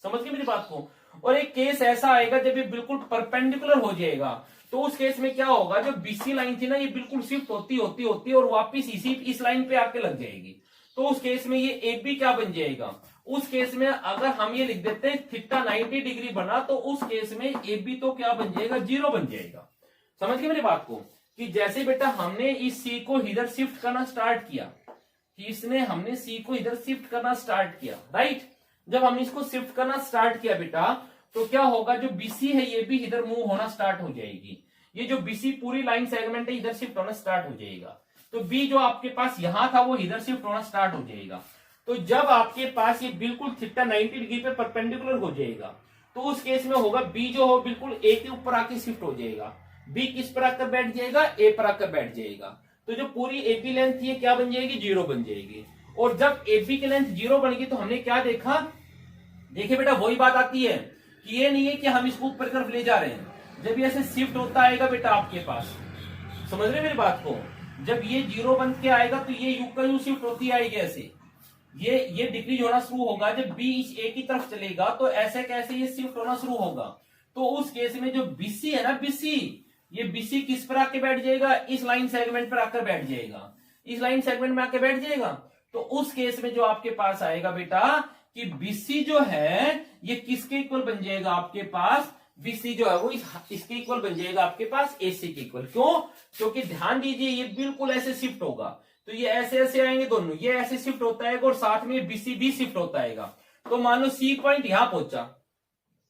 समझ गए मेरी बात को। और एक केस ऐसा आएगा जब ये बिल्कुल परपेंडिकुलर हो जाएगा तो उस केस में क्या होगा, जो बीसी लाइन थी ना ये बिल्कुल शिफ्ट होती होती होती और वापिस इस लाइन पे आके लग जाएगी। तो उस केस में ये ए बी क्या बन जाएगा, उस केस में अगर हम ये लिख देते हैं थीटा 90 डिग्री बना तो उस केस में ए बी तो क्या बन जाएगा, 0 बन जाएगा। समझ गए मेरी बात को, कि जैसे बेटा हमने इस सी को इधर शिफ्ट करना स्टार्ट किया, कि हमने सी को इधर शिफ्ट करना स्टार्ट किया, राइट। जब हमने इसको शिफ्ट करना स्टार्ट किया बेटा तो क्या होगा, जो बीसी है ये भी इधर मूव होना स्टार्ट हो जाएगी। ये जो बीसी पूरी लाइन सेगमेंट है इधर शिफ्ट होना स्टार्ट हो जाएगा। तो बी जो आपके पास यहां था वो इधर शिफ्ट होना स्टार्ट हो जाएगा। तो जब आपके पास ये बिल्कुल थीटा 90 डिग्री पे परपेंडिकुलर हो जाएगा तो उस केस में होगा बी जो हो बिल्कुल ए के ऊपर आके शिफ्ट हो जाएगा। बी किस पर आकर बैठ जाएगा, ए पर आकर बैठ जाएगा। तो जो पूरी एबी लेंथ थी क्या बन जाएगी, 0 बन जाएगी। और जब एबी की लेंथ 0 बन गई तो हमने क्या देखा, देखिए बेटा वही बात आती है कि ये नहीं है कि हम इसको ऊपर तरफ ले जा रहे हैं। जब ये ऐसे शिफ्ट होता आएगा बेटा आपके पास, समझ रहे मेरी बात को, जब ये 0 बन के आएगा तो ये यू का यू शिफ्ट होती आएगी ऐसे, ये डिक्रीज होना शुरू होगा। जब बी इस ए की तरफ चलेगा तो ऐसे कैसे ये शिफ्ट होना शुरू होगा। तो उस केस में जो बीसी है ना, बीसी, ये बीसी किस पर आके बैठ जाएगा, इस लाइन सेगमेंट पर आकर बैठ जाएगा, इस लाइन सेगमेंट में आके बैठ जाएगा। तो उस केस में जो आपके पास आएगा बेटा कि बीसी जो है ये किसके इक्वल बन जाएगा आपके पास, बीसी जो है वो इसके इक्वल बन जाएगा आपके पास एसी के इक्वल। क्यों, क्योंकि ध्यान दीजिए ये बिल्कुल ऐसे शिफ्ट होगा तो ये ऐसे ऐसे आएंगे दोनों, ये ऐसे शिफ्ट होता है और साथ में बीसी भी शिफ्ट होता है। तो मान लो सी पॉइंट यहां पहुंचा,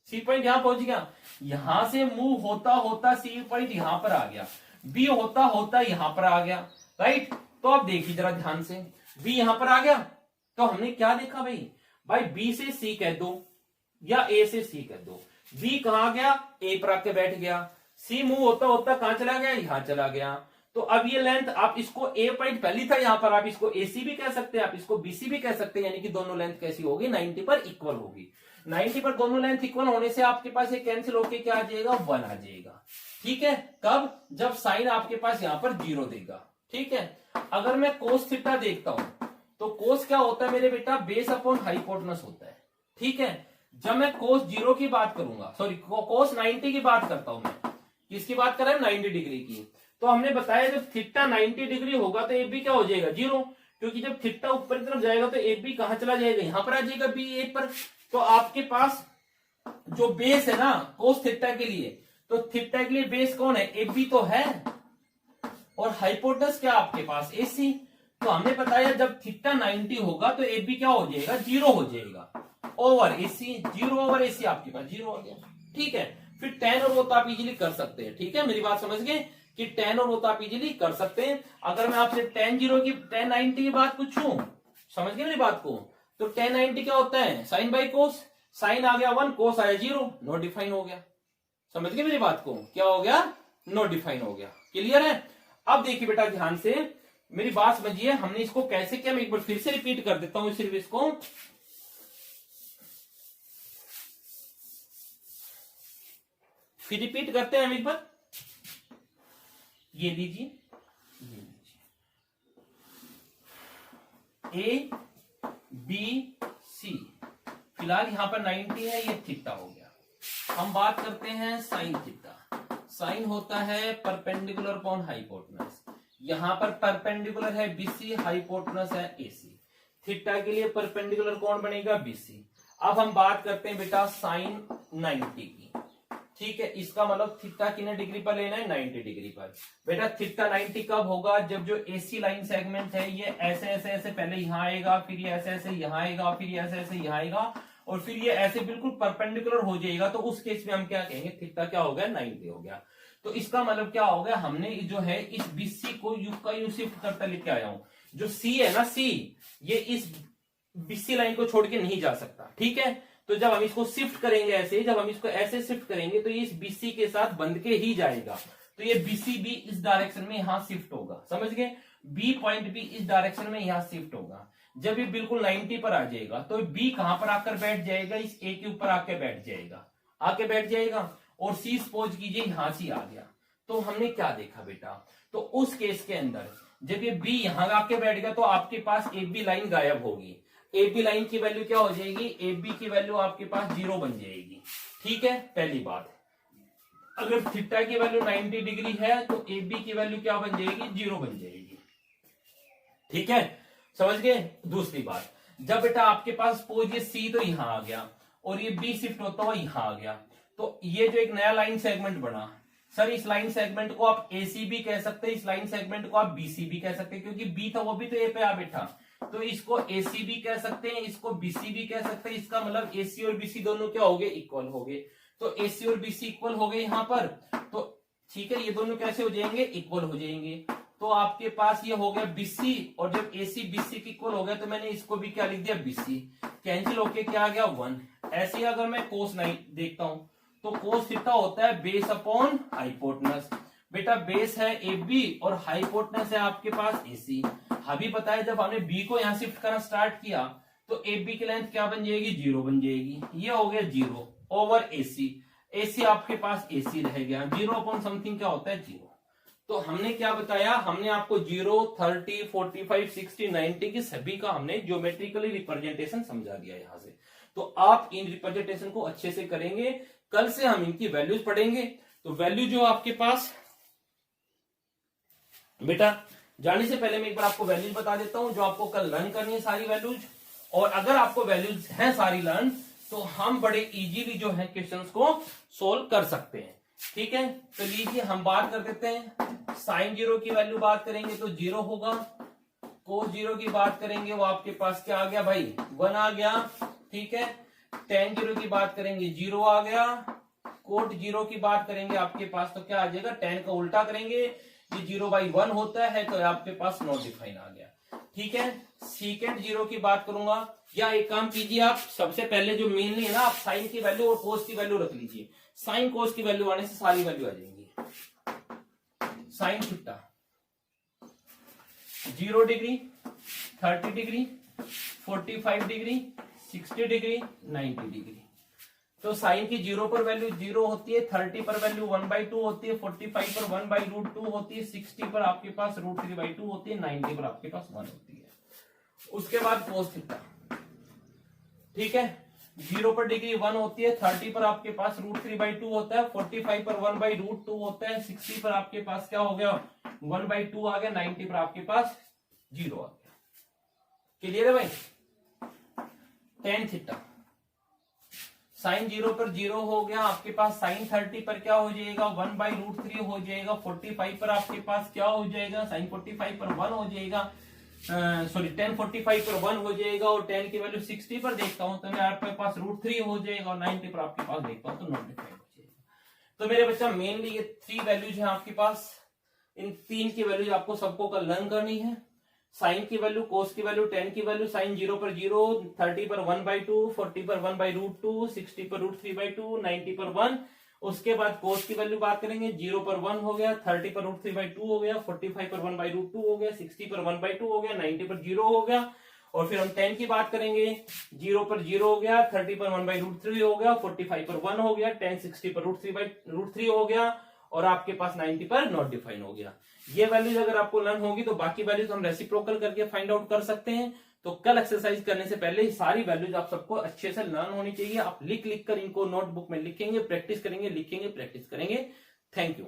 सी पॉइंट यहां पहुंच गया, यहां से मूव होता होता सी पॉइंट यहां पर आ गया, बी होता होता यहां पर आ गया, राइट। तो आप देखिए जरा ध्यान से, बी यहां पर आ गया तो हमने क्या देखा भाई बी से सी कह दो या ए से सी कह दो। बी कहां गया, ए पर आके बैठ गया, सी मूव होता होता कहां चला गया, यहां चला गया। तो अब ये लेंथ आप इसको ए पॉइंट पहली था यहां पर, आप इसको एसी भी कह सकते हैं, आप इसको बीसी भी कह सकते हैं, यानी कि दोनों लेंथ कैसी होगी, 90 पर इक्वल होगी। 90 पर दोनों लेंथ इक्वल होने से आपके पास ये कैंसिल होके क्या आ जाएगा, 1 आ जाएगा। ठीक है, कब, जब साइन आपके पास यहां पर 0 देगा। ठीक है, अगर मैं कोस थीटा देखता हूं तो कोस क्या होता है मेरे बेटा, बेस अपॉन हाइपोटेनस होता है। ठीक है, जब मैं कोस 0 की बात करूंगा, सॉरी कोस 90 की बात करता हूं, मैं किसकी बात कर रहा हूं, 90 डिग्री की। तो हमने बताया जब थीटा 90 डिग्री होगा तो ए बी क्या हो जाएगा, 0, क्योंकि जब थीटा ऊपर की तरफ जाएगा तो ए बी कहां चला जाएगा, यहां पर आ जाएगा, बी ए पर। तो आपके पास जो बेस है ना कोस थीटा के लिए, तो थीटा के लिए बेस कौन है, ए बी तो है, और हाइपोटेनस क्या आपके पास, एसी। तो हमने बताया जब थीटा 90 होगा तो ए बी क्या हो जाएगा, 0 हो जाएगा ओवर एसी, 0 ओवर एसी आपके पास 0 हो गया। ठीक है, फिर टेन और वो तो आप इजीली कर सकते हैं। ठीक है, मेरी बात समझ गए कि टेन और वो तो आप इजीली कर सकते हैं। अगर मैं आपसे टेन 90 की बात पूछूं, समझ गए मेरी बात को, तो टेन 90 क्या होता है, साइन बाई कोस, साइन आ गया 1, कोस आया 0, नो डिफाइन हो गया। समझ गए मेरी बात को, क्या हो गया, नो डिफाइन हो गया। क्लियर है। अब देखिए बेटा ध्यान से मेरी बात समझिए, हमने इसको कैसे किया, मैं एक बार फिर से रिपीट कर देता हूं सिर्फ इसको। फिर रिपीट करते हैं हम एक बार, ये लीजिए, ए बी सी, फिलहाल यहां पर 90 है, ये थीटा हो गया। हम बात करते हैं साइन थीटा। साइन होता है परपेंडिकुलर अपॉन हाइपोटेनस, यहां पर परपेंडिकुलर है बीसी, हाइपोटेनस है एसी। थीटा के लिए परपेंडिकुलर कौन बनेगा, बीसी। अब हम बात करते हैं बेटा साइन 90 की। ठीक है, इसका मतलब थीटा कितने डिग्री पर लेना है, 90 डिग्री पर। बेटा थीटा 90 कब होगा, जब जो एसी लाइन सेगमेंट है ये ऐसे ऐसे ऐसे पहले यहां आएगा, फिर ये ऐसे ऐसे यहां आएगा, फिर ये ऐसे ऐसे यहां आएगा, और फिर ये ऐसे बिल्कुल परपेंडिकुलर हो जाएगा। तो उस केस में हम क्या कहेंगे, थीटा क्या हो गया, 90 हो गया। तो इसका मतलब क्या हो गया, हमने जो है इस बीसी को यू का यू शिफ्ट करता लेके आया हूं। जो सी है ना, सी ये इस बीसी लाइन को छोड़ के नहीं जा सकता। ठीक है, तो जब हम इसको शिफ्ट करेंगे ऐसे, जब हम इसको ऐसे शिफ्ट करेंगे तो ये इस बीसी के साथ बंध के ही जाएगा। तो ये बीसी भी इस डायरेक्शन में यहां शिफ्ट होगा, समझ गए, बी पॉइंट भी इस डायरेक्शन में यहां शिफ्ट होगा। जब ये बिल्कुल 90 पर आ जाएगा तो बी कहां पर आकर बैठ जाएगा, इस ए के ऊपर आके बैठ जाएगा, आके बैठ जाएगा। और सी सपोज कीजिए यहां से आ गया। तो हमने क्या देखा बेटा, तो उस केस के अंदर जब ये बी यहां आके बैठ गया तो आपके पास ए बी लाइन गायब होगी। ए बी लाइन की वैल्यू क्या हो जाएगी, ए बी की वैल्यू आपके पास 0 बन जाएगी। ठीक है, पहली बात। अगर थीटा की वैल्यू 90 डिग्री है तो ए बी की वैल्यू क्या बन जाएगी, 0 बन जाएगी। ठीक है, समझ गए। दूसरी बात, जब बेटा आपके पास सपोज ये सी तो यहां आ गया और ये बी शिफ्ट होता हुआ यहां आ गया, तो ये जो एक नया लाइन सेगमेंट बना, सर इस लाइन सेगमेंट को आप एसी भी कह सकते हैं, इस लाइन सेगमेंट को आप बीसी भी कह सकते हैं, क्योंकि बी था वो भी तो ए पे आ बैठा। तो इसको एसी भी कह सकते हैं, इसको बीसी भी कह सकते हैं। इसका मतलब एसी और बीसी दोनों क्या हो गए, इक्वल हो गए। तो एसी और बीसी इक्वल हो गए यहां पर। तो ठीक है, ये दोनों कैसे हो जाएंगे, इक्वल हो जाएंगे। तो आपके पास ये हो गया बीसी, और जब एसी बीसी की इक्वल हो गया तो मैंने इसको भी क्या लिख दिया, बीसी। कैंसिल होके क्या आ गया, 1। ऐसे ही अगर मैं कोस 9 देखता हूं तो कोस थीटा होता है बेस अपॉन हाइपोटेनस। बेटा बेस है ए बी और हाइपोटेनस है आपके पास एसी। अभी पता है जब हमने बी को यहां शिफ्ट करना स्टार्ट किया तो ए बी की लेंथ क्या बन जाएगी, 0 बन जाएगी। ये हो गया 0 ओवर एसी, एसी आपके पास एसी रह गया। 0 अपॉन समथिंग क्या होता है, 0। तो हमने क्या बताया, हमने आपको 0, 30, 45, 60, 90 की सभी का हमने ज्योमेट्रिकली रिप्रेजेंटेशन समझा दिया यहां से। तो आप इन रिप्रेजेंटेशन को अच्छे से करेंगे। कल से हम इनकी वैल्यूज पढ़ेंगे। तो वैल्यू जो आपके पास बेटा जाने से पहले मैं एक बार आपको वैल्यूज बता देता हूं जो आपको कल लर्न करनी है, सारी वैल्यूज। और अगर आपको वैल्यूज हैं सारी लर्न तो हम बड़े इजीली जो है क्वेश्चंस को सोल्व कर सकते हैं। ठीक है, तो लीजिए हम बात कर देते हैं। साइन 0 की वैल्यू बात करेंगे तो 0 होगा। कोस 0 की बात करेंगे वो आपके पास क्या आ गया भाई, 1 आ गया। ठीक है, टेन 0 की बात करेंगे 0 आ गया। कोट 0 की बात करेंगे आपके पास तो क्या आ जाएगा, टेन का उल्टा करेंगे, ये 0/1 होता है तो आपके पास नॉट डिफाइन आ गया। ठीक है, सीकेंट 0 की बात करूंगा, या एक काम कीजिए आप सबसे पहले जो मेनली है ना, आप साइन की वैल्यू और कोस की वैल्यू रख लीजिए। साइन कोस की वैल्यू आने से सारी वैल्यू आ जाएंगी। Sine theta 0 degree, 30 degree, 45 degree, 60 degree, 90 degree. तो साइन की 0 पर वैल्यू 0 होती है, 30 पर वैल्यू 1/2 होती है, 45 पर 1/√2 होती है, 60 पर आपके पास √3/2 होती है, 90 पर आपके पास 1 होती है। उसके बाद कोस थीटा, ठीक है, 0 पर डिग्री 1 होती है, 30 पर आपके पास √3/2 होता है, 45 पर 1/√2 होता है, 60 पर आपके पास क्या हो गया 1/2 आ गया, 90 पर आपके पास 0 आ गया। क्लियर है भाई। टेन थीटा साइन 0 पर 0 हो गया आपके पास, साइन 30 पर क्या हो जाएगा 1/√3 हो जाएगा, 45 पर आपके पास क्या हो जाएगा, साइन 45 पर 1 हो जाएगा, सॉरी 1045 पर 1 हो जाएगा और 10 की वैल्यू 60 पर देखता हूं तो मैं आपके पास √3 हो जाएगा और 90 पर आपके पास देखता हूं तो नॉट डिफाइंड हो जाएगा। तो मेरे बच्चा मेनली ये 3 वैल्यूज है आपके पास, इन 3 की वैल्यूज आपको सबको कल लर्न करनी है। साइन की वैल्यू, कोस की वैल्यू, टेन की वैल्यू, साइन 0 पर 0, 30 पर 1/2, 40 पर 1/√2, 60 पर √3/2, 90 पर 1। उसके बाद कोस की वैल्यू बात करेंगे, 0 पर 1 हो गया, 30 पर √3/2 हो गया, 45 पर 1/√2 हो गया, 60 पर 1/2 हो गया, 90 पर 0 हो गया। और फिर हम 10 की बात करेंगे, 0 पर 0 हो गया, 30 पर 1/√3 हो गया, 45 पर 1 हो गया, 10 60 पर √3 हो गया और आपके पास 90 पर नॉट डिफाइन हो गया। ये वैल्यूज अगर आपको लर्न होगी तो बाकी वैल्यूज हम रेसिप्रोकल करके फाइंड आउट कर सकते हैं। तो कल एक्सरसाइज करने से पहले सारी वैल्यूज आप सबको अच्छे से लर्न होनी चाहिए। आप लिख लिख कर इनको नोटबुक में लिखेंगे, प्रैक्टिस करेंगे, लिखेंगे, प्रैक्टिस करेंगे। Thank you.